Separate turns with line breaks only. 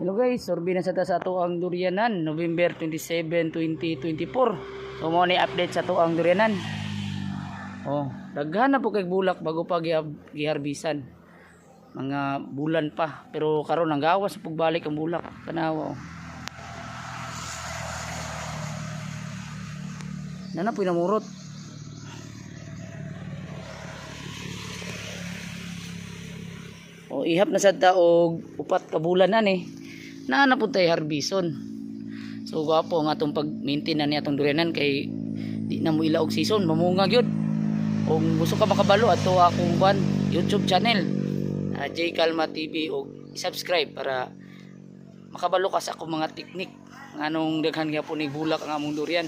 Hello guys, sorbi na sa ato ang durianan November 27, 2024. So mo ni update sa ato ang durianan. Oh, daghan na po kay bulak bago pa giharbisan. Mga bulan pa, pero karon ang gawas sa pagbalik ang bulak. Tanawa. Nana po namurot. O ihap na sa taog upat ka bulan na ni. Na po tayo harbison. So gwapo ang atong pag-maintain na ni atong durianan kay di na mo ilaog season, mamunga gyud. Kung gusto ka makabalo ato akong YouTube channel, J Calma TV, o subscribe para makabalo ka sa akong mga teknik nganong daghan gyapon ni bulak ang among durian.